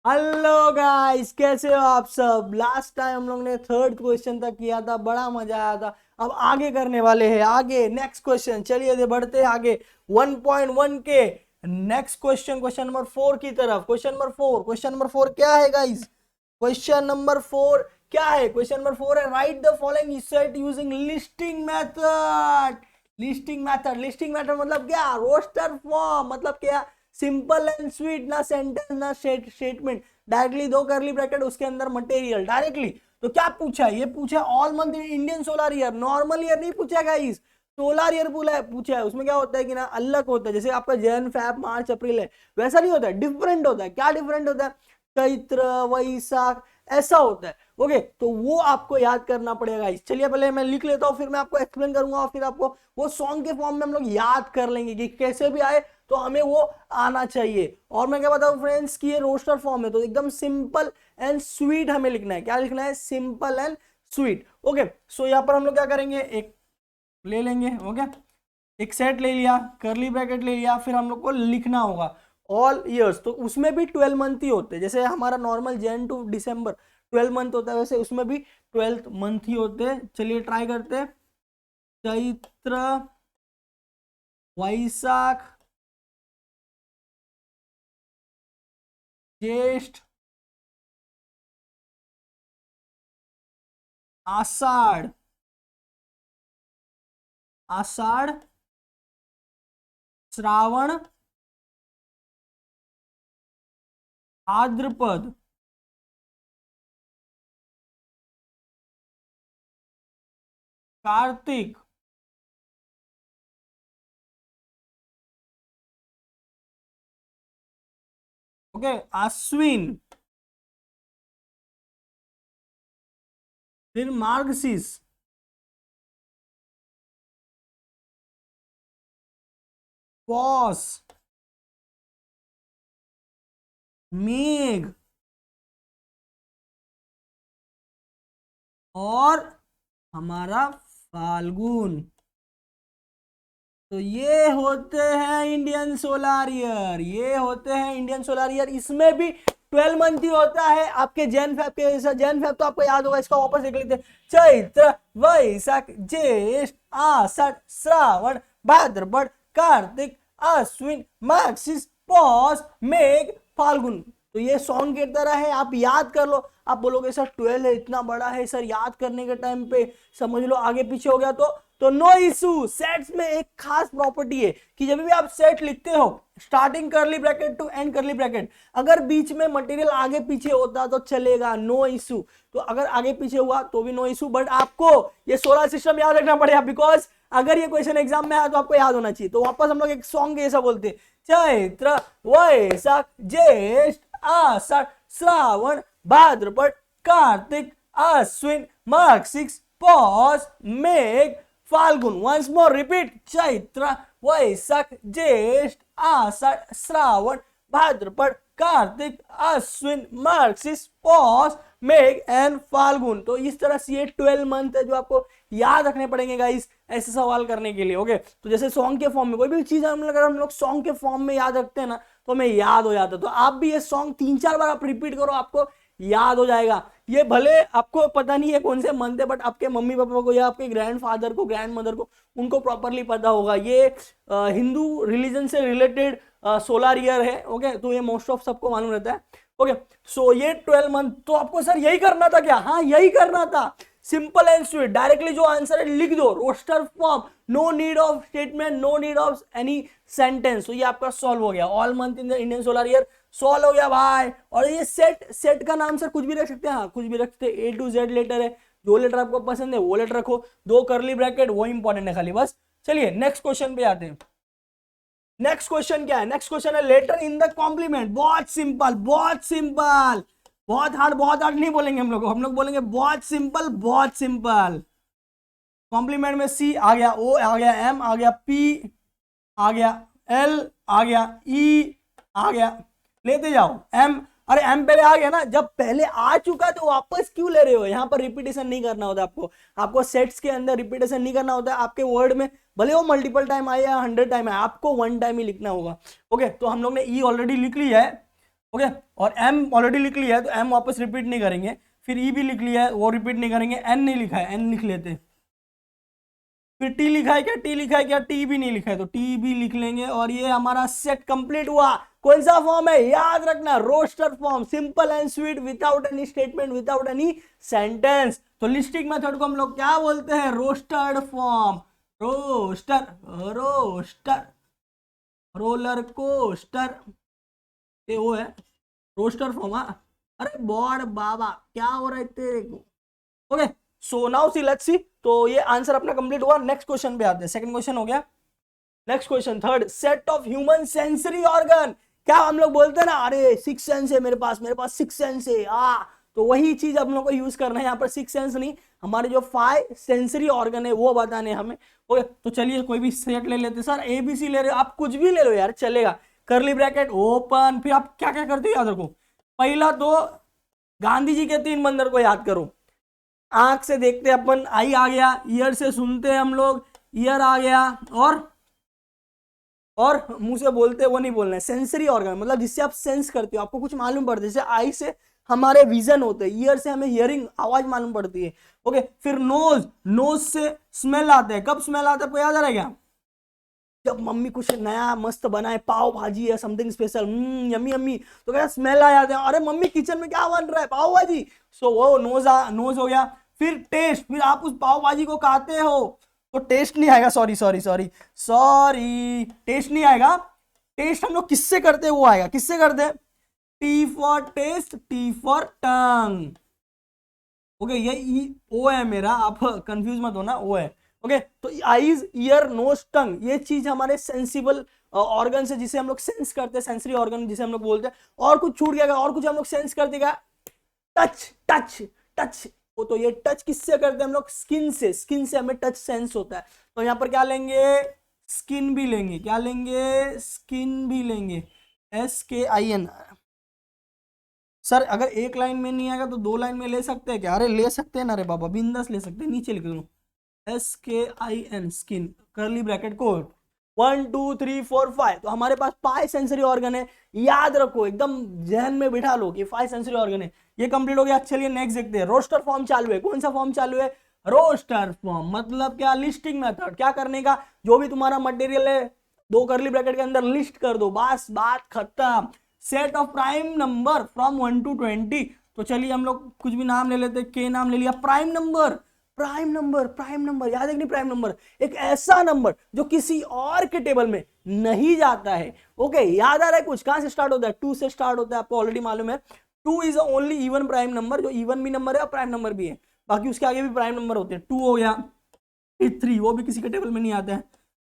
Hello guys, कैसे हो आप सब। लास्ट टाइम हम लोग ने थर्ड क्वेश्चन तक किया था, बड़ा मजा आया था। अब आगे करने वाले हैं, आगे नेक्स्ट क्वेश्चन। चलिए दे बढ़ते हैं आगे 1.1 के नेक्स्ट क्वेश्चन, क्वेश्चन नंबर 4 की तरफ। क्वेश्चन नंबर 4 क्या है गाइस? क्वेश्चन नंबर 4 क्या है? क्वेश्चन नंबर 4 है, right the following set using listing method. Listing method मतलब क्या? रोस्टर फॉर्म मतलब क्या? सिंपल एंड स्वीट, ना सेंटेंस ना स्टेटमेंट, डायरेक्टली दो करली ब्रैकेट उसके अंदर मटेरियल डायरेक्टली। तो क्या पूछा है? ये पूछा all month in Indian solar year. Normal year नहीं पूछा गाइस, सोलर ईयर पूछा है। उसमें क्या होता है कि ना अलग होता है, जैसे आपका जैन फैब मार्च अप्रैल है, वैसा नहीं होता है, डिफरेंट होता है। क्या डिफरेंट होता है? चैत्र वैशाख ऐसा होता है। ओके, तो वो आपको याद करना पड़ेगा गाइस। चलिए पहले मैं लिख लेता हूँ, फिर मैं आपको एक्सप्लेन करूंगा, और फिर आपको वो सॉन्ग के फॉर्म में हम लोग याद कर लेंगे कि कैसे भी आए तो हमें वो आना चाहिए। और मैं क्या बताऊं फ्रेंड्स कि ये रोस्टर फॉर्म है, तो एकदम सिंपल एंड स्वीट हमें लिखना है। क्या लिखना है? Simple and sweet. ओके, सो यहाँ पर हम लोग क्या करेंगे, एक ले लेंगे। ओके, एक सेट ले लिया, करली ब्रैकेट ले लिया, फिर हम लोग को लिखना होगा ऑल ईयर्स। तो उसमें भी 12 मंथ ही होते हैं, जैसे हमारा normal Jan to December 12 month होता है, वैसे उसमें भी 12 मंथ ही होते हैं। चलिए ट्राई करते हैं। चैत्र, वैशाख, ज्येष्ठ, आषाढ़, आषाढ़, श्रावण, भाद्रपद, कार्तिक, ओके, अश्विन, फिर मार्गशीर्ष, पौष, मेघ, और हमारा फाल्गुन। तो ये होते हैं इंडियन सोलार ईयर, ये होते हैं इंडियन सोलार ईयर। इसमें भी 12 मंथ ही होता है आपके जैन फैब के जैसा। जैन फैब तो आपको याद होगा, इसका वापस देख लेते हैं। चैत्र, वैशाख, ज्येष्ठ, आषाढ़, श्रावण, भाद्रपद, कार्तिक, अश्विन, मार्गशीर्ष, पौष, मेघ, फाल्गुन। तो ये सॉन्ग की तरह है, आप याद कर लो। आप बोलोगे सर 12 है, इतना बड़ा है सर, याद करने के टाइम पे समझ लो आगे पीछे हो गया तो नो इशू। सेट्स में एक खास प्रॉपर्टी है कि जब भी आप सेट लिखते हो, starting curly bracket to end curly bracket, अगर बीच में मटेरियल आगे पीछे होता तो चलेगा, नो इशू। तो अगर आगे पीछे हुआ तो भी नो इशू, बट आपको ये सोलर सिस्टम याद रखना पड़ेगा, बिकॉज अगर ये क्वेश्चन एग्जाम में आया तो आपको याद होना चाहिए। तो वापस हम लोग एक सॉन्ग ऐसा बोलते हैं, चैत्र, वैशाख, ज्येष्ठ, आषाढ़, श्रावण, भाद्रपद, कार्तिक, अश्विन, मार्गशीर्ष, पौष, मेघ, फाल्गुन। वंस मोर रिपीट, चैत्र, वैशाख, ज्येष्ठ, आषाढ़, श्रावण, भाद्रपद, कार्तिक, अश्विन, मार्गशीर्ष, पौष, मेघ एंड फाल्गुन। तो इस तरह से ये 12 मंथ है जो आपको याद रखने पड़ेंगे गाइस, ऐसे सवाल करने के लिए। ओके, तो जैसे सॉन्ग के फॉर्म में कोई भी चीज अगर हम लोग सॉन्ग के फॉर्म में याद रखते हैं ना, तो हमें याद हो जाता है। तो आप भी ये सॉन्ग 3-4 बार आप रिपीट करो, आपको याद हो जाएगा। ये भले आपको पता नहीं है कौन से मंथ है, बट आपके मम्मी पापा को या आपके ग्रैंडफादर को, ग्रैंड मदर को, उनको प्रॉपरली पता होगा। ये हिंदू रिलीजन से रिलेटेड सोलर ईयर है। ओके, तो ये मोस्ट ऑफ सबको मालूम रहता है। ओके, सो ये 12 मंथ। तो आपको सर यही करना था क्या? हाँ, यही करना था। सिंपल एंड स्वीट, डायरेक्टली जो आंसर है लिख दो, roster form, no need of statement, no need of any sentence. तो ये आपका सॉल्व हो गया, all month in the Indian solar year solve हो गया भाई। और ये सेट का नाम सर कुछ भी रख सकते हैं। हाँ, कुछ भी रखते हैं, A to Z लेटर है, जो लेटर आपको पसंद है वो लेटर रखो, दो करली ब्रैकेट, वो इंपॉर्टेंट है खाली बस। चलिए नेक्स्ट क्वेश्चन पे आते हैं। नेक्स्ट क्वेश्चन क्या है? नेक्स्ट क्वेश्चन है लेटर इन द कॉम्प्लीमेंट। बहुत सिंपल, बहुत सिंपल, बहुत हार्ड नहीं बोलेंगे हम लोग बोलेंगे बहुत सिंपल, बहुत सिंपल। कॉम्प्लीमेंट में सी आ गया, ओ आ गया, एम आ गया, पी आ गया, एल आ गया, ई आ गया, लेते जाओ एम। अरे एम पहले आ गया ना, जब पहले आ चुका तो वापस क्यों ले रहे हो? यहां पर रिपीटेशन नहीं करना होता आपको। आपको सेट्स के अंदर रिपीटेशन नहीं करना होता है। आपके वर्ड में भले वो मल्टीपल टाइम आए या 100 टाइम आए, आपको 1 टाइम ही लिखना होगा। ओके, तो हम लोग ने ई ऑलरेडी लिख लिया है। ओके, और एम ऑलरेडी लिख लिया है तो एम वापस रिपीट नहीं करेंगे, फिर ई भी लिख लिया है वो रिपीट नहीं करेंगे, एन नहीं लिखा है एन लिख लेते, फिर टी लिखा है क्या, टी लिखा है क्या, टी भी नहीं लिखा है तो टी भी लिख लेंगे, और ये हमारा सेट कंप्लीट हुआ। कौन सा फॉर्म है, याद रखना, roster form, simple and sweet, without any statement, without any sentence. तो लिस्टिंग मेथड को हम लोग क्या बोलते हैं, rostered form, roster, roster, roller coaster, ये वो है रोस्टर फॉर्म। अरे बॉड बाबा क्या हो रहा है तेरे को। Okay, so now see let's see, तो ये आंसर अपना कंप्लीट हुआ। नेक्स्ट क्वेश्चन पे आते हैं, सेकंड क्वेश्चन हो गया। Next question third, set of human sensory organ. क्या हम लोग बोलते हैं ना, अरे सिक्स सेंस है मेरे पास सिक्स सेंस है, तो वही चीज हम लोग को यूज करना है यहाँ पर, सिक्स सेंस नहीं, हमारे जो फाइव सेंसरी ऑर्गन है वो बताने हमें। ओके, तो चलिए कोई भी सेट ले लेते, सर एबीसी ले रहे हो आप, कुछ भी ले लो यार चलेगा, करली ब्रैकेट ओपन, फिर आप क्या क्या करते हो याद रखो, पहला तो गांधी जी के 3 मंदिर को याद करो, आंख से देखते अपन आई आ गया, ईयर से सुनते हैं हम लोग ईयर आ गया, और मुंह से बोलते वो नहीं बोलना है, सेंसरी ऑर्गन मतलब जिससे आप सेंस करते हो, आपको कुछ मालूम पड़ता है, जैसे आई से हमारे विजन होते हैं, ईयर से हमें हियरिंग आवाज मालूम पड़ती है। ओके, फिर नोज, नोज से स्मेल आता है, कब स्मेल आता है आपको याद आ रहा है क्या, जब मम्मी कुछ नया मस्त बनाए, पाव भाजी है समथिंग स्पेशल, यम्मी यम्मी, तो क्या स्मेल आ जाते हैं, अरे मम्मी किचन में क्या बन रहा है, पाव भाजी, सो वो नोज नोज हो गया। फिर टेस्ट, फिर आप उस पाव भाजी को खाते हो तो टेस्ट नहीं आएगा, sorry sorry sorry sorry, test नहीं आएगा, टेस्ट हम लोग किससे करते हैं वो आएगा, किससे करते हैं, T for test, T for tongue. Okay, ये ओ है मेरा, आप कंफ्यूज मत होना, ओ है। ओके, तो आईज, ईयर, नोज, टंग, ये चीज हमारे सेंसिबल ऑर्गन से, जिसे हम लोग सेंस करते हैं, सेंसरी ऑर्गन जिसे हम लोग बोलते हैं। और कुछ छूट गया, और कुछ हम लोग सेंस करते क्या, टच, टच, टच, वो तो ये टच किससे करते हैं हम लोग, स्किन से, स्किन से हमें टच सेंस होता है। तो यहाँ पर क्या लेंगे, स्किन भी लेंगे, क्या लेंगे, स्किन भी लेंगे, SKIN। सर अगर एक लाइन में नहीं आएगा तो 2 लाइन में ले सकते हैं क्या, अरे ले सकते हैं ना रे बाबा, बिंदास ले सकते हैं, नीचे लिख दो SKIN, स्किन, करली ब्रैकेट को 1 2 3 4 5, तो हमारे पास 5 सेंसरी ऑर्गन है, याद रखो एकदम जहन में बिठा लो कि 5 सेंसरी ऑर्गन है। ये कंप्लीट हो गया, चलिए नेक्स्ट देखते हैं, रोस्टर फॉर्म चालू है, कौन सा फॉर्म चालू है, रोस्टर फॉर्म, मतलब क्या, लिस्टिंग मेथड, क्या करने का, जो भी तुम्हारा मटेरियल है 2 करली ब्रैकेट के अंदर लिस्ट कर दो, बस बात खत्म। Set of prime number from 1 to 20, तो चलिए हम लोग कुछ भी नाम ले लेते हैं, के नाम ले लिया, prime number, prime number, prime number याद है कि नहीं, प्राइम नंबर एक ऐसा नंबर जो किसी और के टेबल में नहीं जाता है। ओके, याद आ रहा है कुछ, कहां से स्टार्ट होता है, 2 से स्टार्ट होता है, आपको ऑलरेडी मालूम है, 2 is only even prime number, जो इवन भी नंबर है और प्राइम नंबर भी है, बाकी उसके आगे भी प्राइम नंबर होते हैं। 2 हो गया, फिर 3 वो भी किसी के टेबल में नहीं आता है,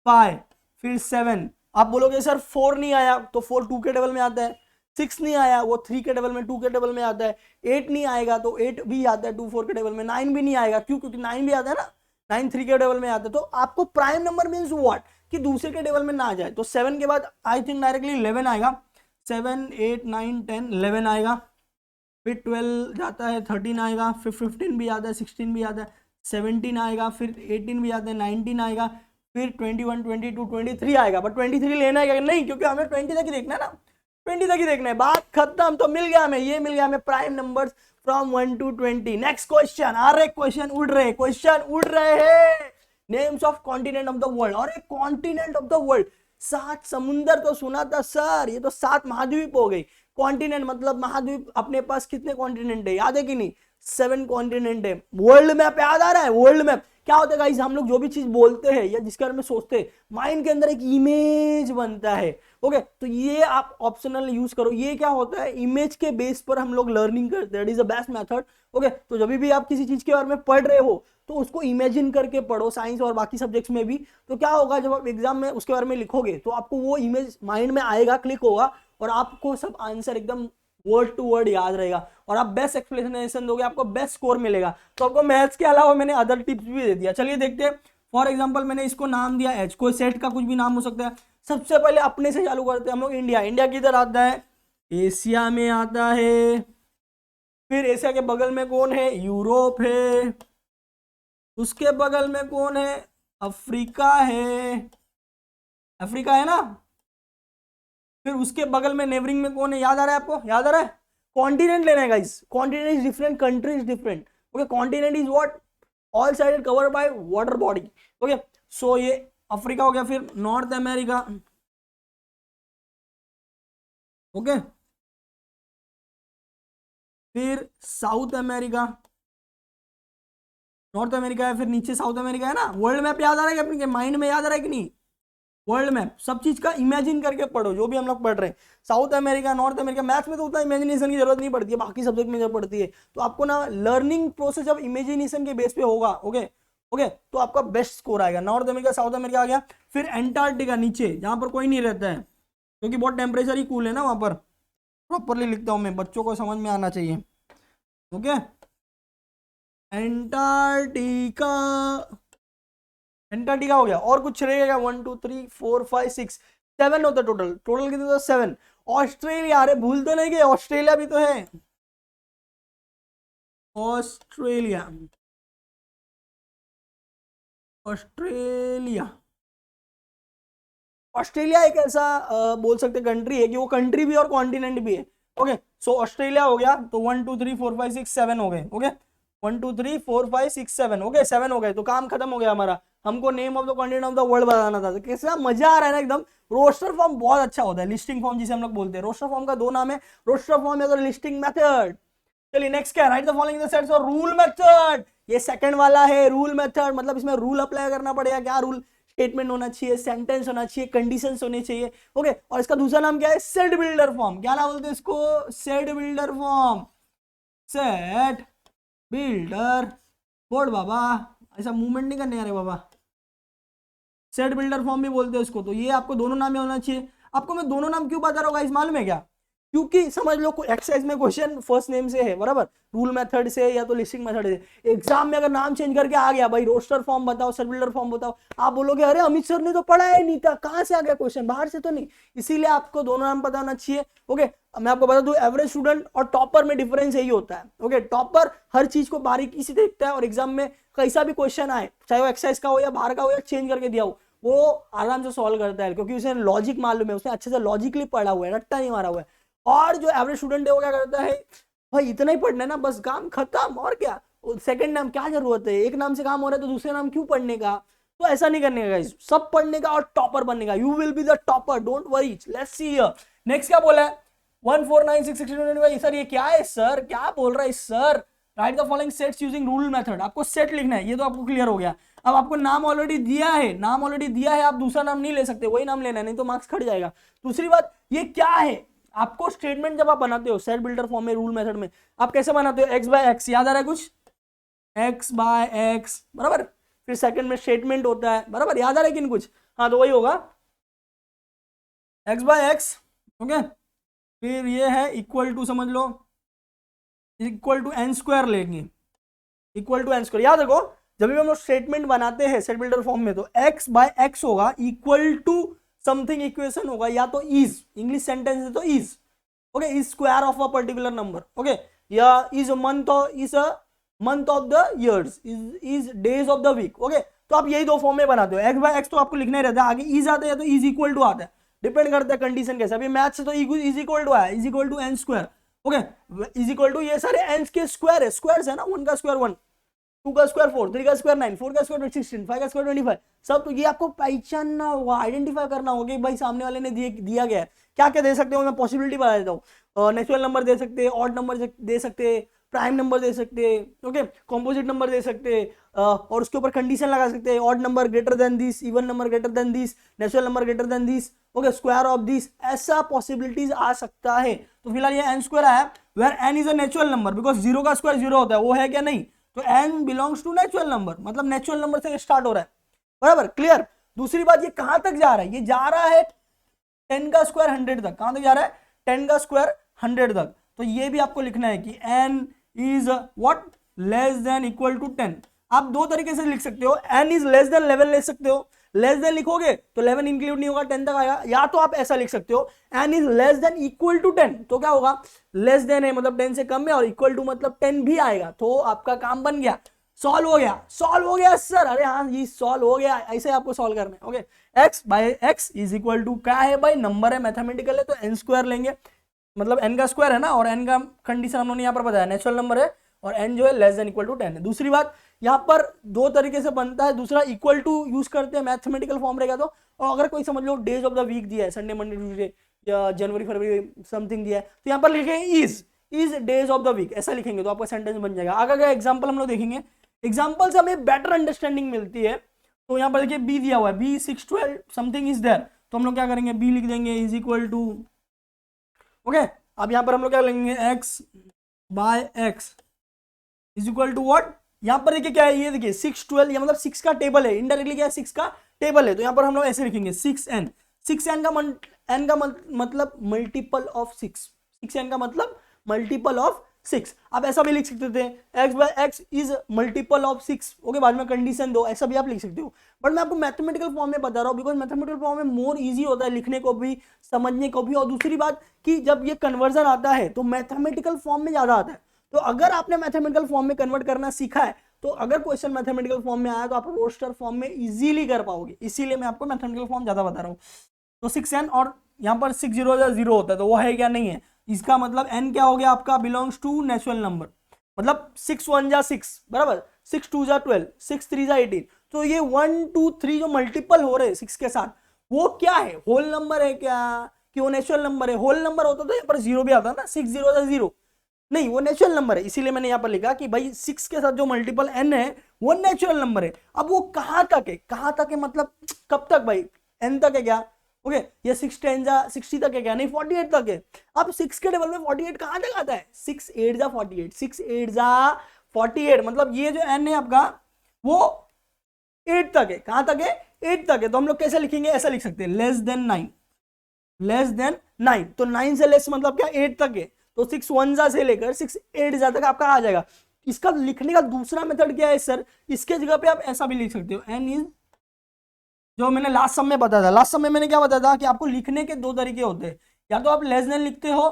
5, फिर 7, आप बोलोगे सर 4 नहीं आया, तो 4 2 के टेबल में आता है, 6 नहीं आया वो 3 के टेबल में, 2 के टेबल में आता है, 8 नहीं आएगा तो 8 भी आता है 2 4 के टेबल में, 9 भी नहीं आएगा, क्यों, क्योंकि 9 भी आता है ना, 9 3 के टेबल में आता है। तो आपको प्राइम नंबर मीन्स व्हाट, कि दूसरे के टेबल में ना जाए, तो 7 के बाद आई थिंक डायरेक्टली 11 आएगा, 7 8 9 10 11 आएगा, फिर 12 जाता है, 13 आएगा, फिर 15 भी आता है, 16 भी आता है, 17 आएगा, फिर 18 भी आता है, 19 आएगा, फिर 21 22 23 आएगा, बट 23 लेना है क्या, नहीं, क्योंकि हमें 20 तक ही देखना है ना, 20 तक ही देखना है, बात खत्म। तो मिल गया हमें, ये मिल गया हमें prime numbers from 1 to 20। Next question, अरे क्वेश्चन उड़ रहे, क्वेश्चन उड़ रहे हैं, names of continent of the world, और एक कॉन्टिनेंट ऑफ द वर्ल्ड, 7 समुंदर तो सुना था सर, ये तो 7 महाद्वीप हो गई, कॉन्टिनेंट मतलब महाद्वीप, अपने पास कितने कॉन्टिनेंट है याद है कि नहीं, 7 कॉन्टिनेंट है। वर्ल्ड मैप याद आ रहा है, वर्ल्ड मैप क्या होता है गाइस, हम लोग जो भी चीज बोलते हैं या जिसके बारे में सोचते हैं, माइंड के अंदर एक इमेज बनता है। ओके, तो ये आप ऑप्शनल यूज करो, ये क्या होता है, इमेज के बेस पर हम लोग लर्निंग करते हैं, that is the best method. Okay, तो जब भी आप किसी चीज के बारे में पढ़ रहे हो तो उसको इमेजिन करके पढ़ो, साइंस और बाकी सब्जेक्ट्स में भी, तो क्या होगा जब आप एग्जाम में उसके बारे में लिखोगे तो आपको वो इमेज माइंड में आएगा, क्लिक होगा, और आपको सब आंसर एकदम वर्ड टू वर्ड याद रहेगा, और आप बेस्ट एक्सप्लेनेशन दोगे, आपको बेस्ट स्कोर मिलेगा। तो आपको मैथ्स के अलावा मैंने अदर टिप्स भी दे दिया, चलिए देखते हैं। फॉर एग्जांपल मैंने इसको नाम दिया एच, कोई सेट का कुछ भी नाम हो सकता है। सबसे पहले अपने से चालू करते हैं हम लोग, इंडिया, इंडिया किधर आता है, एशिया में आता है, फिर एशिया के बगल में कौन है, यूरोप है, उसके बगल में कौन है, अफ्रीका है, अफ्रीका है ना, फिर उसके बगल में नेबरिंग में कौन है, याद आ रहा है आपको, याद आ रहा है? कॉन्टिनेंट लेना है guys, continent is different, country is different. Okay, continent is what, all sided covered by water body. Okay, so ये अफ्रीका हो गया, फिर नॉर्थ अमेरिका। ओके, फिर साउथ अमेरिका, नॉर्थ अमेरिका है, फिर नीचे साउथ अमेरिका है ना। वर्ल्ड मैप याद आ रहा है कि अपने माइंड में याद आ रहा है कि नहीं? वर्ल्ड मैप सब चीज का इमेजिन करके पढ़ो, जो भी हम लोग पढ़ रहे हैं। South America, North America, maths में तो उतना इमेजिनेशन की जरूरत नहीं पड़ती है, बाकी सब्जेक्ट में जब पड़ती है तो आपको ना लर्निंग प्रोसेस जब इमेजिनेशन के बेस पे होगा, ओके ओके, तो आपका बेस्ट स्कोर आएगा। नॉर्थ अमेरिका, साउथ अमेरिका आ गया। फिर एंटार्क्टिका नीचे, जहां पर कोई नहीं रहता है, क्योंकि बहुत टेम्परेचर ही कूल है ना वहां पर। प्रॉपरली लिखता हूं मैं, बच्चों को समझ में आना चाहिए। ओके, एंटार्क्टिका, एंटार्क्टिका हो गया। और कुछ रहेगा? 1 2 3 4 5 6 7 होता टोटल, टोटल कितने होता? 7। ऑस्ट्रेलिया, अरे भूल तो नहीं गए, ऑस्ट्रेलिया भी तो है। ऑस्ट्रेलिया, ऑस्ट्रेलिया, ऑस्ट्रेलिया एक ऐसा बोल सकते कंट्री है कि वो कंट्री भी और कॉन्टिनेंट भी है। ओके, सो ऑस्ट्रेलिया हो गया, तो 1 2 3 4 5 6 7 हो गए। ओके, 1 2 3 4 5 6 7, ओके 7 हो गए, तो काम खत्म हो गया हमारा। हमको name of the continent of the world बताना था। तो कैसा मजा आ रहा है ना एकदम। रोस्टर फॉर्म बहुत अच्छा होता है, लिस्टिंग फॉर्म जिसे हम लोग बोलते हैं। रोस्टर फॉर्म का दो नाम है, रोस्टर फॉर्म या तो लिस्टिंग मेथड। चलिए नेक्स्ट क्या है? Right the following in the sets और रूल मेथड। ये सेकंड वाला है, रूल मेथड, मतलब इसमें रूल अप्लाई करना पड़ेगा। क्या रूल? स्टेटमेंट होना चाहिए, सेंटेंस होना चाहिए, कंडीशंस होने चाहिए। ओके, और इसका दूसरा नाम क्या है? Set builder form. क्या नाम बोलते हैं इसको? Set builder form. Set builder, board बाबा, ऐसा मूवमेंट नहीं करने आ रहे बाबा। सेट बिल्डर फॉर्म भी बोलते हैं इसको। तो ये आपको दोनों नाम होना चाहिए। आपको मैं दोनों नाम क्यों बता रहा हूँ गाइस, मालूम है क्या? क्योंकि समझ लो एक्सरसाइज में क्वेश्चन फर्स्ट नेम से है, बराबर, रूल मेथड से या तो लिस्टिंग मेथड से। एग्जाम में अगर नाम चेंज करके आ गया, भाई रोस्टर फॉर्म बताओ, सेट बिल्डर फॉर्म बताओ, आप बोलोगे अरे अमित सर ने तो पढ़ा है नहीं था, कहां से आ गया क्वेश्चन, बाहर से तो नहीं। इसीलिए आपको दोनों नाम पता होना चाहिए। ओके, मैं आपको बता दूं, एवरेज स्टूडेंट और टॉपर में डिफरेंस यही होता है। ओके, टॉपर हर चीज को बारीकी से देखता है और एग्जाम में कैसा भी क्वेश्चन आए, चाहे वो एक्सरसाइज का हो या बाहर का हो या चेंज करके दिया हो, वो आराम से सॉल्व करता है, क्योंकि उसे लॉजिक मालूम है, उसने अच्छे से लॉजिकली पढ़ा हुआ है, रट्टा नहीं मारा हुआ है। और जो एवरेज स्टूडेंट है वो क्या करता है, भाई इतना ही पढ़ना है ना, बस काम खत्म, और क्या, सेकंड नाम क्या जरूरत है, एक नाम से काम हो रहा है तो दूसरे नाम क्यों पढ़ने का। तो ऐसा नहीं करने का गाइस, सब पढ़ने का और टॉपर बनने का। You will be the topper, don't worry. Let's see here next क्या बोला है। 1 4 9 6 16 सर ये क्या है सर, क्या बोल रहा है sir? Right the following sets using rule method. आपको सेट लिखना है, ये तो आपको क्लियर हो गया। अब आपको नाम ऑलरेडी दिया है, नाम ऑलरेडी दिया है, आप दूसरा नाम नहीं ले सकते, वही नाम लेना है, नहीं तो मार्क्स कट जाएगा। दूसरी बात, ये क्या है, आपको स्टेटमेंट जब आप बनाते हो सेट बिल्डर फॉर्म में, रूल मेथड में, आप कैसे बनाते हो? एक्स बाय एक्स, याद आ रहा है कुछ? एक्स बाय एक्स, बराबर। फिर सेकंड में स्टेटमेंट होता है, बराबर, याद आ रहा है कि कुछ? हाँ, तो वही होगा एक्स बाय एक्स। ओके, फिर ये है इक्वल टू, समझ लो इक्वल टू एन स्क्वायर लेंगे, इक्वल टू एन स्क्वायर। याद रखो, जब भी हम लोग स्टेटमेंट बनाते हैं सेट बिल्डर फॉर्म में, तो एक्स बाय एक्स होगा इक्वल टू समथिंग इक्वेशन होगा, या तो इज, इंग्लिश सेंटेंस है तो is, okay, is square of a particular number, okay, या is a month of the years, is days of the week. Okay, तो आप यही दो फॉर्म में बनाते हो। एक्स बाय एक्स तो आपको लिखना ही रहता है, आगे इज आता है या तो इज इक्वल टू आता है, डिपेंड करता है कंडीशन कैसा। अभी मैथ से तो इज इक्वल टू है, is equal to N square. Okay, is equal to, ये सारे एन के स्क्वायर है, स्क्वायर्स है ना, 1 का स्क्वायर 1, 2 का स्क्वायर 4, 3 का स्क्वायर 9, 4 का स्क्वायर 16, 5 का स्क्वायर 25, सब। तो ये आपको पहचानना होगा, आइडेंटिफाई करना होगा कि भाई सामने वाले ने दिया गया है। क्या क्या दे सकते हो, मैं पॉसिबिलिटी बता देता हूँ। नेचुरल नंबर दे सकते हैं, ऑड नंबर दे सकते हैं, प्राइम नंबर दे सकते हैं, ओके, कॉम्पोजिट नंबर दे सकते हैं, और उसके ऊपर कंडीशन लगा सकते हैं, odd number greater than this, even number greater than this, natural number greater than this, okay, square of this, ऐसा पॉसिबिलिटीज आ सकता है। तो फिलहाल ये एन स्क्वायर आया, where N is a natural number, because 0 का स्क्वायर 0 होता है, वो है क्या? नहीं। तो n belongs to natural number, मतलब नेचुरल नंबर से स्टार्ट हो रहा है, बराबर, क्लियर। दूसरी बात, ये कहां तक जा रहा है? ये जा रहा है 10 का स्क्वायर 100 तक। कहां तक जा रहा है? 10 का स्क्वायर 100 तक। तो ये भी आपको लिखना है कि n is what, less than equal to 10। आप दो तरीके से लिख सकते हो, n इज लेस देन 11 ले सकते हो, लेस देन लिखोगे तो 11 इंक्लूड नहीं होगा, 10 तक आएगा। या तो आप ऐसा लिख सकते हो, n is less than equal to 10, तो क्या होगा, लेस देन है मतलब 10 से कम है, और इक्वल टू मतलब 10 भी आएगा, तो आपका काम बन गया। सॉल्व हो गया सर, अरे हाँ ये सॉल्व हो गया, ऐसे आपको सॉल्व करना है। Okay, x by X is equal to क्या है भाई, नंबर है, मैथमेटिकल है, तो n स्क्वायर लेंगे, मतलब n का स्क्वायर है ना, और n का कंडीशन हम लोगों ने यहाँ पर बताया नेचुरल नंबर है, और n जो है लेस देन इक्वल टू 10 है। दूसरी बात यहाँ पर दो तरीके से बनता है, दूसरा इक्वल टू यूज करते हैं, मैथमेटिकल फॉर्म रहेगा तो, और अगर कोई समझ लो डेज ऑफ द वीक दिया है, संडे मंडे ट्यूसडे या जनवरी फरवरी समथिंग दिया है, तो यहाँ पर लिखेंगे is days of the week, ऐसा लिखेंगे तो आपका सेंटेंस बन जाएगा। अगर एग्जाम्पल हम लोग देखेंगे, एग्जाम्पल से हमें बेटर अंडरस्टैंडिंग मिलती है। तो यहाँ पर देखिए बी दिया हुआ है, बी 6 12 समथिंग इज देयर, तो हम लोग क्या करेंगे, बी लिख देंगे इज इक्वल टू, ओके, अब यहाँ पर हम लोग क्या लेंगे, X by X is equal to what, यहाँ पर देखिए क्या है, ये देखिए 6 12, ये मतलब 6 का टेबल है, इनडायरेक्टली क्या है 6 का टेबल है, तो यहाँ पर हम लोग ऐसे लिखेंगे 6n, 6n का मतलब मल्टीपल ऑफ 6, 6n का मतलब मल्टीपल ऑफ 6। आप ऐसा भी लिख सकते थे, x by X is multiple of 6, okay, बाद में कंडीशन दो, ऐसा भी आप लिख सकते हो, बट मैं आपको मैथमेटिकल फॉर्म में बता रहा हूँ, बिकॉज मैथमेटिकल फॉर्म में मोर इजी होता है लिखने को भी, समझने को भी, और दूसरी बात कि जब ये कन्वर्जन आता है तो मैथमेटिकल फॉर्म में ज्यादा आता है। तो अगर आपने मैथमेटिकल फॉर्म में कन्वर्ट करना सीखा है, तो अगर क्वेश्चन मैथमेटिकल फॉर्म में आया तो आप रोस्टर फॉर्म में इजीली कर पाओगे, इसीलिए मैं आपको मैथमेटिकल फॉर्म ज्यादा बता रहा हूँ। तो 6n, और यहाँ पर 6 0 0 होता है, तो वो है क्या, नहीं है, इसका मतलब n क्या हो गया आपका, बिलोंग्स टू नेचुरल नंबर, मतलब 6 1 जा 6 बराबर, 6 2 जा 12, 6 3 जा 18, तो ये 1 2 3 जो मल्टीपल हो रहे हैं 6 के साथ, वो क्या है, होल नंबर है क्या, कि वो नेचुरल नंबर है। होल नंबर होता तो यहाँ पर 0 भी आता ना, 6 0 जा 0, नहीं वो नेचुरल नंबर है, इसीलिए मैंने यहाँ पर लिखा कि भाई 6 के साथ जो मल्टीपल n है वो नेचुरल नंबर है। अब वो कहाँ तक है, कहाँ तक है मतलब कब तक भाई, n तक है क्या, ओके, ये 6 10 जा 60 तक है क्या, नहीं 48 तक है। अब 6 के टेबल में 48 कहाँ तक आता है, 6 8 जा 48, 6 8 जा 48, मतलब ये जो n है आपका वो 8 तक है, कहाँ तक है, 8 तक है। तो हम लोग कैसे लिखेंगे, ऐसा लिख सकते हैं, लेस देन 9, लेस देन 9, तो 9 से लेस मतलब क्या, 8 तक है, तो 6 1 जा से लेकर 6 8 जा तक आपका आ जाएगा। इसका लिखने का दूसरा मेथड क्या है सर, इसके जगह पे आप ऐसा भी लिख सकते हो, n इज, जो मैंने लास्ट सम में बताया था, लास्ट सम में मैंने क्या बताया था कि आपको लिखने के दो तरीके होते हैं, या तो आप लेस देन लिखते हो,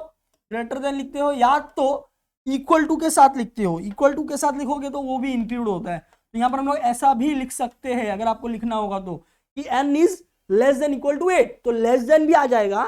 ग्रेटर देन लिखते हो, या तो इक्वल टू के साथ लिखते हो। इक्वल टू के साथ लिखोगे तो वो भी इंक्लूड होता है, तो यहाँ पर हम लोग ऐसा भी लिख सकते हैं अगर आपको लिखना होगा तो, कि n is less than equal to 8, तो लेस देन भी आ जाएगा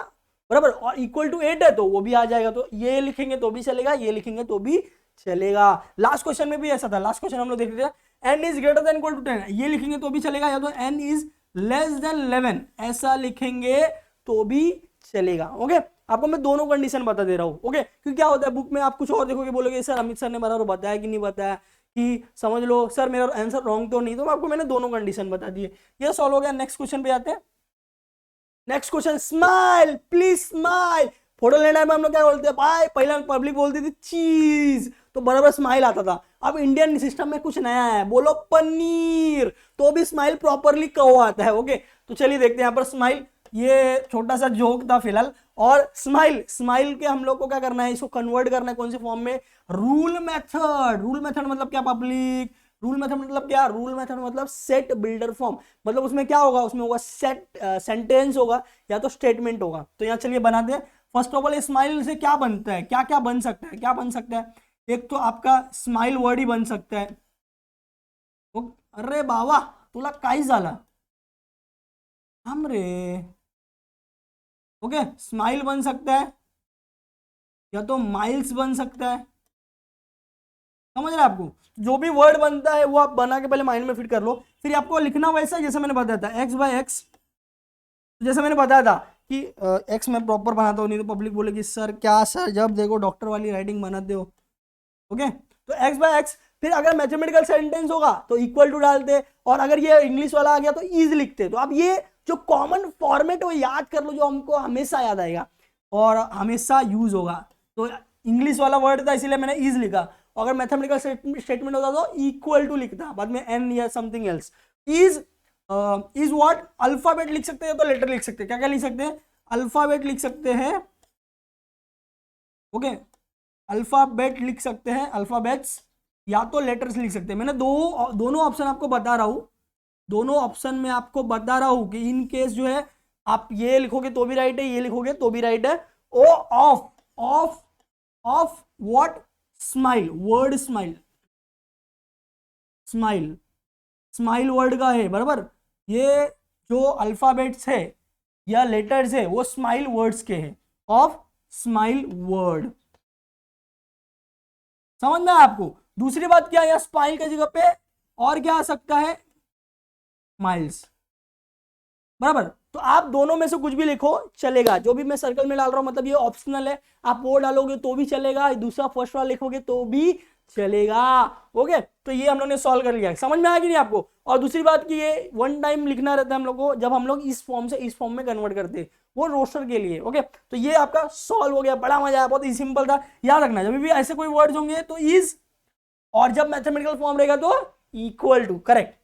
बराबर, और इक्वल टू 8 है तो वो भी आ जाएगा, तो ये लिखेंगे तो भी चलेगा, ये लिखेंगे तो भी चलेगा। लास्ट क्वेश्चन में भी ऐसा था, लास्ट क्वेश्चन हम लोग देख रहे थे, n is greater than equal to 10, ये लिखेंगे तो भी चलेगा, या तो n इज लेस देन 11 ऐसा लिखेंगे तो भी चलेगा। ओके, आपको मैं दोनों कंडीशन बता दे रहा हूँ, ओके, क्योंकि क्या होता है बुक में आप कुछ और देखोगे, बोलोगे सर अमित सर ने बराबर बताया कि नहीं बताया, कि समझ लो सर मेरा आंसर रॉन्ग तो नहीं, तो आपको मैंने दोनों कंडीशन बता दिए। ये सॉल्व हो गया। नेक्स्ट क्वेश्चन पे आते हैं। Next question, smile please smile. Photo लेने में हम लोग क्या बोलते हैं भाई, पहले पब्लिक बोलती थी चीज, तो बराबर स्माइल आता था। अब इंडियन सिस्टम में कुछ नया है, बोलो पनीर, तो भी स्माइल प्रॉपरली कहो आता है। ओके, तो चलिए देखते हैं यहाँ पर स्माइल, ये छोटा सा जोक था फिलहाल। और स्माइल, स्माइल के हम लोग को क्या करना है, इसको कन्वर्ट करना है कौन से फॉर्म में, रूल मेथड। रूल मेथड मतलब क्या पब्लिक, रूल मेथड मतलब क्या, रूल मेथड मतलब सेट बिल्डर फॉर्म, मतलब उसमें क्या होगा, उसमें होगा सेट सेंटेंस होगा या तो स्टेटमेंट होगा। तो यहाँ चलिए बनाते हैं। फर्स्ट ऑफ ऑल स्माइल से क्या बनता है, क्या क्या बन सकता है, क्या बन सकता है, एक तो आपका स्माइल वर्ड ही बन सकता है। अरे बाबा तुला काय झाला हम रे, ओके, स्माइल बन सकता है, या तो माइल्स बन सकता है, समझ रहे हैं आपको। जो भी वर्ड बनता है वो आप बना के पहले माइंड में फिट कर लो, फिर आपको लिखना वैसा जैसे मैंने बताया था, एक्स बाय एक्स, जैसे मैंने बताया था कि एक्स में प्रॉपर बनाता हूँ, नहीं तो पब्लिक बोलेगी सर क्या सर जब देखो डॉक्टर वाली राइटिंग बनाते हो। ओके, तो एक्स बाय एक्स, फिर अगर मैथमेटिकल सेंटेंस होगा तो इक्वल टू डालते, और अगर ये इंग्लिश वाला आ गया तो इज लिखते। तो अब ये जो कॉमन फॉर्मेट वो याद कर लो, जो हमको हमेशा याद आएगा और हमेशा यूज होगा। तो इंग्लिश वाला वर्ड था इसीलिए मैंने इज लिखा, अगर मैथमेटिकल स्टेटमेंट होता तो इक्वल टू लिखता, बाद में एन या something else. Is what, alphabet लिख सकते हैं तो लेटर लिख सकते हैं, क्या क्या लिख सकते हैं, अल्फाबेट लिख सकते हैं। ओके, अल्फाबेट लिख सकते हैं, अल्फाबेट्स, या तो लेटर्स लिख सकते हैं। मैंने दोनों ऑप्शन आपको बता रहा हूं, दोनों ऑप्शन में आपको बता रहा हूं कि इन केस जो है आप ये लिखोगे तो भी राइट है, ये लिखोगे तो भी राइट है। Oh of of of what, smile, word smile, smile, smile word का है, बराबर। ये जो अल्फाबेट्स है या लेटर्स है वो स्माइल वर्ड्स के हैं, ऑफ स्माइल वर्ड। समझ में आपको? दूसरी बात क्या है, यहाँ स्माइल की जगह पे और क्या आ सकता है, माइल्स, बराबर। तो आप दोनों में से कुछ भी लिखो चलेगा, जो भी मैं सर्कल में डाल रहा हूं मतलब ये ऑप्शनल है, आप वो डालोगे तो भी चलेगा, दूसरा फर्स्ट वाला लिखोगे तो भी चलेगा। ओके, तो ये हम लोग ने सॉल्व कर लिया, समझ में आ गई नहीं आपको? और दूसरी बात की ये वन टाइम लिखना रहता है हम लोग को, जब हम लोग इस फॉर्म से इस फॉर्म में कन्वर्ट करते हैं, वो रोस्टर के लिए। ओके, तो ये आपका सॉल्व हो गया, बड़ा मजा आया, बहुत ही सिंपल था। याद रखना जब भी ऐसे कोई वर्ड्स होंगे तो इज, और जब मैथमेटिकल फॉर्म रहेगा तो इक्वल टू, करेक्ट।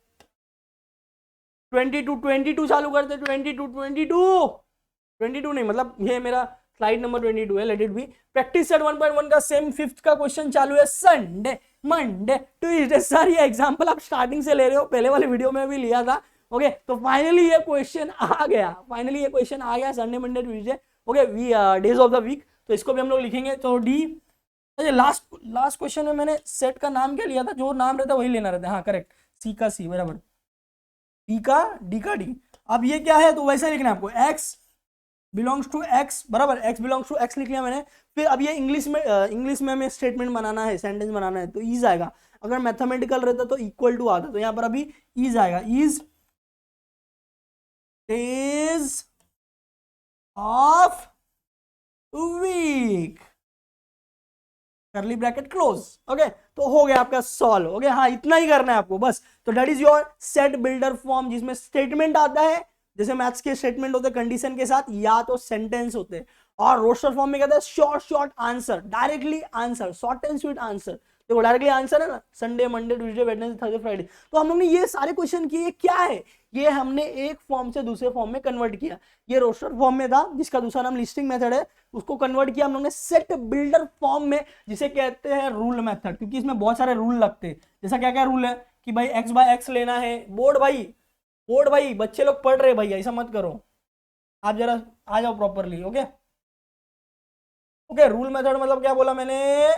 22 चालू करते, 22 नहीं, मतलब ये मेरा स्लाइड नंबर 22 है, let it be. Practice set 1.1 का सेम फिफ्थ का क्वेश्चन चालू है, संडे मंडे ट्यूसडे। सर ये एग्जांपल आप स्टार्टिंग से ले रहे हो, पहले वाले वीडियो में भी लिया था। ओके, तो फाइनली ये क्वेश्चन आ गया, Sunday Monday Tuesday. Okay, we days of the week, तो इसको भी हम लोग लिखेंगे। तो डी, लास्ट क्वेश्चन में मैंने सेट का नाम क्या लिया था, जो नाम रहता है वही लेना रहता है। हाँ करेक्ट, सी का सी, बराबर, डी का डी। अब ये क्या है, तो वैसा लिखना है आपको, x बिलोंग्स टू x, बराबर, x बिलोंग्स टू x लिख लिया मैंने। फिर अब ये इंग्लिश में हमें स्टेटमेंट बनाना है, सेंटेंस बनाना है, तो इज आएगा। अगर मैथमेटिकल रहता तो इक्वल टू आता, तो यहाँ पर अभी इज आएगा, is days of week, curly bracket close. Okay, तो हो गया आपका सॉल्व। ओके, हाँ इतना ही करना है आपको बस। तो that is your set builder form, जिसमें स्टेटमेंट आता है, जैसे मैथ्स के स्टेटमेंट होते हैं कंडीशन के साथ, या तो सेंटेंस होते हैं। और रोस्टर फॉर्म में कहते हैं short answer, directly answer, short and sweet answer. देखो डायरेक्टली आंसर है ना, Sunday Monday Tuesday Wednesday Thursday Friday. तो हम लोग ने ये सारे क्वेश्चन किए, क्या है ये, हमने एक फॉर्म से दूसरे फॉर्म में कन्वर्ट किया। ये रोस्टर फॉर्म में था, जिसका दूसरा नाम लिस्टिंग मेथड है, उसको कन्वर्ट किया हम लोग ने सेट बिल्डर फॉर्म में, जिसे कहते हैं रूल मेथड, क्योंकि इसमें बहुत सारे रूल लगते हैं। जैसा क्या क्या रूल है कि भाई x बाय x लेना है। बोर्ड भाई बच्चे लोग पढ़ रहे भाई, ऐसा मत करो, आप जरा आ जाओ properly. Okay okay, rule method मतलब क्या बोला मैंने,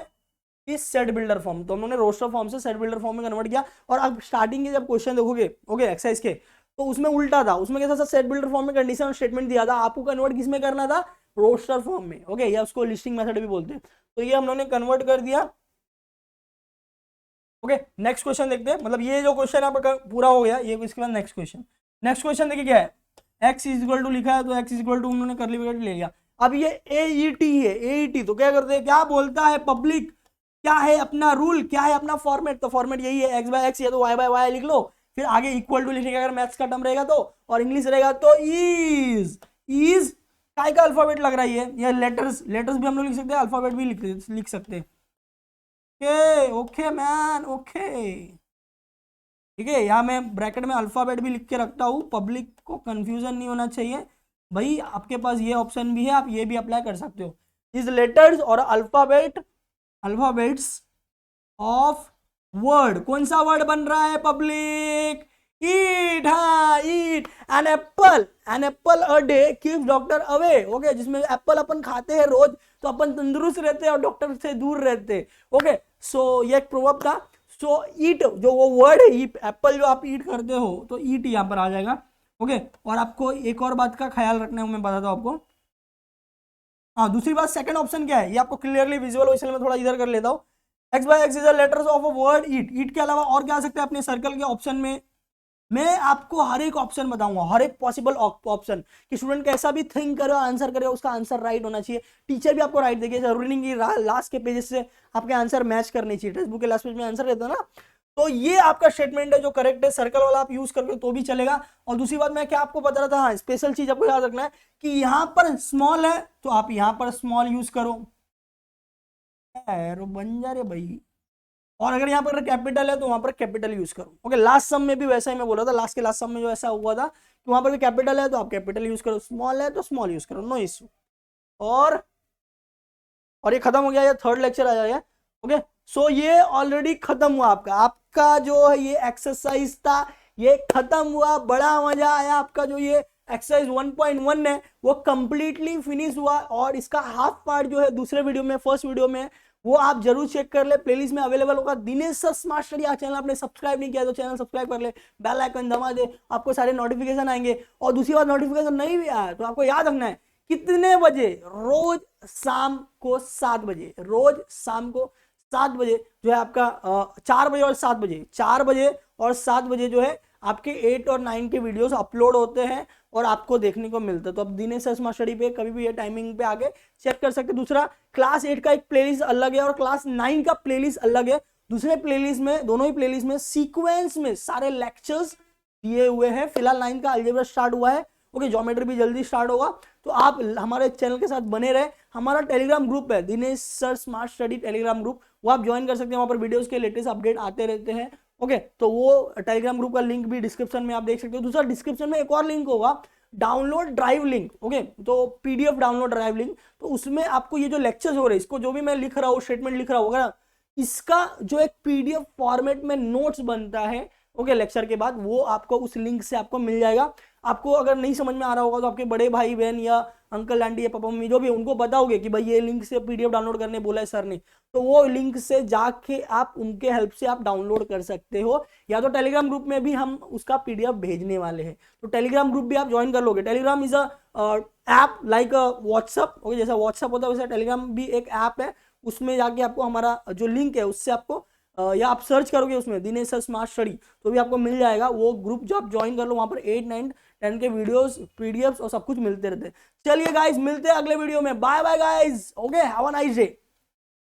इस सेट बिल्डर फॉर्म, तो हम लोगों ने रोस्टर फॉर्म से सेट बिल्डर फॉर्म में कन्वर्ट किया। और अब स्टार्टिंग के जब क्वेश्चन देखोगे, ओके एक्सरसाइज के, तो उसमें उल्टा था, उसमें कैसा सेट बिल्डर फॉर्म में कंडीशन और स्टेटमेंट दिया था, आपको कन्वर्ट किस में करना था, रोस्टर फॉर्म में। ओके, या उसको लिस्टिंग मेथड भी बोलते हैं। तो ये हम लोगों ने कन्वर्ट कर दिया। ओके, नेक्स्ट क्वेश्चन देखते हैं, मतलब ये जो क्वेश्चन आपका पूरा हो गया, ये इसके बाद नेक्स्ट क्वेश्चन देखिए क्या है, x इज इक्वल टू लिखा है, तो x इज इक्वल टू उन्होंने करली ब्रैकेट ले लिया। अब ये AET है, AET तो क्या करते हैं, क्या बोलता है पब्लिक, क्या है अपना रूल, क्या है अपना फॉर्मेट, तो फॉर्मेट यही है, x बाय x या तो y बाय y लिख लो, फिर आगे इक्वल टू लिखेंगे अगर मैथ्स का टर्म रहेगा तो, और इंग्लिश रहेगा तो इज काय का अल्फाबेट लग रहा है, ये लेटर्स भी हम लोग लिख सकते हैं, अल्फाबेट भी लिख सकते हैं। ओके मैन, ओके ठीक है, यहाँ मैं ब्रैकेट में अल्फाबेट भी लिख के रखता हूँ, पब्लिक को कंफ्यूजन नहीं होना चाहिए भाई। आपके पास ये ऑप्शन भी है, आप ये भी अप्लाई कर सकते हो। इज लेटर्स और अल्फाबेट्स ऑफ वर्ड, कौन सा वर्ड बन रहा है पब्लिक, ईट। हाँ eat, an apple a day keeps doctor away. Okay, जिसमें एप्पल अपन खाते हैं रोज तो अपन तंदुरुस्त रहते हैं और डॉक्टर से दूर रहते हैं। ओके, सो ये एक प्रोवर्ब था। सो ईट जो वो वर्ड है, एप्पल जो आप ईट करते हो, तो ईट यहाँ पर आ जाएगा। ओके, और आपको एक और बात का ख्याल रखना है, मैं बताता हूँ आपको। हाँ, दूसरी बात, सेकंड ऑप्शन क्या है, ये आपको क्लियरली विजुअल हो, इसलिए मैं थोड़ा इधर कर लेता हूँ। x by x is the letters of a word eat के अलावा और क्या आ सकता है अपने सर्कल के ऑप्शन में। मैं आपको हर एक ऑप्शन बताऊंगा, हर एक पॉसिबल ऑप्शन, कि स्टूडेंट कैसा भी थिंक करे आंसर करे, उसका आंसर राइट होना चाहिए। टीचर भी आपको राइट देगी, जरूरी नहीं कि लास्ट के पेजेस से आपके आंसर मैच करने चाहिए, टेक्स्ट बुक के लास्ट पेज में आंसर रहता है ना। तो ये आपका स्टेटमेंट है जो करेक्ट है, सर्कल वाला आप यूज करके तो भी चलेगा। और दूसरी बात मैं क्या आपको बता रहा था, हाँ स्पेशल चीज आपको याद रखना है कि यहाँ पर स्मॉल है तो आप यहाँ पर स्मॉल यूज करो, बन जा रहे भाई। और अगर यहाँ पर कैपिटल है तो वहां पर कैपिटल यूज करो। ओके, लास्ट सम में भी वैसा ही मैं बोल रहा था, लास्ट के लास्ट सम में जो ऐसा हुआ था कि वहां पर भी कैपिटल है तो आप कैपिटल यूज करो, स्मॉल है तो स्मॉल यूज करो, नो इश्यू। और ये खत्म हो गया, ये थर्ड लेक्चर आ जाएगा। ओके, सो ये ऑलरेडी खत्म हुआ आपका जो है ये एक्सरसाइज था, ये खत्म हुआ, बड़ा मजा आया। आपका जो ये एक्सरसाइज 1.1 है वो कंप्लीटली फिनिश हुआ, और इसका हाफ पार्ट जो है दूसरे वीडियो में, फर्स्ट वीडियो में वो आप जरूर चेक कर ले, प्लेलिस्ट में अवेलेबल होगा। Dinesh sir smart study channel आपने सब्सक्राइब नहीं किया तो चैनल सब्सक्राइब कर ले, बेल आइकन दबा दे, आपको सारे नोटिफिकेशन आएंगे। और दूसरी बात, नोटिफिकेशन नहीं भी आया तो आपको याद रखना है कितने बजे, रोज शाम को 7 बजे, रोज शाम को 7 बजे जो है आपका 4 बजे और 7 बजे, 4 बजे और 7 बजे जो है आपके 8 और 9 के वीडियोस अपलोड होते हैं और आपको देखने को मिलता है। तो अब दिनेश सर स्मार्ट स्टडी पे कभी भी ये टाइमिंग पे आके चेक कर सकते हैं। दूसरा, क्लास 8 का एक प्लेलिस्ट अलग है और क्लास 9 का प्लेलिस्ट अलग है। दूसरे प्लेलिस्ट में, दोनों ही प्लेलिस्ट में सीक्वेंस में सारे लेक्चर्स दिए हुए हैं। फिलहाल 9 का अलजेब्रा स्टार्ट हुआ है, ओके, ज्योमेट्री भी जल्दी स्टार्ट होगा। तो आप हमारे चैनल के साथ बने रहे। हमारा टेलीग्राम ग्रुप है Dinesh sir smart study Telegram group, वो आप ज्वाइन कर सकते हैं। वहां पर वीडियोस के लेटेस्ट अपडेट आते रहते हैं, ओके। तो वो टेलीग्राम ग्रुप का लिंक भी डिस्क्रिप्शन में आप देख सकते हो। दूसरा, डिस्क्रिप्शन में एक और लिंक होगा, डाउनलोड ड्राइव लिंक, ओके, तो पीडीएफ डाउनलोड ड्राइव लिंक। तो उसमें आपको ये जो लेक्चर्स हो रहे हैं, इसको जो भी मैं लिख रहा हूँ, स्टेटमेंट लिख रहा होगा ना, इसका जो एक पीडीएफ फॉर्मेट में नोट्स बनता है, ओके, लेक्चर के बाद, वो आपको उस लिंक से आपको मिल जाएगा। आपको अगर नहीं समझ में आ रहा होगा तो आपके बड़े भाई बहन या अंकल आंटी या पापा मम्मी जो भी, उनको बताओगे कि भाई ये लिंक से पीडीएफ डाउनलोड करने बोला है सर ने, तो वो लिंक से जाके आप उनके हेल्प से आप डाउनलोड कर सकते हो। या तो टेलीग्राम ग्रुप में भी हम उसका पीडीएफ भेजने वाले हैं, तो टेलीग्राम ग्रुप भी आप ज्वाइन कर लोगे। Telegram is a app like WhatsApp, okay, जैसा व्हाट्सअप होता है वैसा टेलीग्राम भी एक ऐप है। उसमें जाके आपको हमारा जो लिंक है उससे आपको या आप सर्च करोगे उसमें दिनेश सर स्मार्ट स्टडी तो भी आपको मिल जाएगा वो ग्रुप। जो आप ज्वाइन कर लो, वहां पर 8, 9, 10 के वीडियोस, पीडीएफ्स और सब कुछ मिलते रहते हैं। चलिए गाइस, मिलते हैं अगले वीडियो में। Bye bye guys, okay, have a nice day.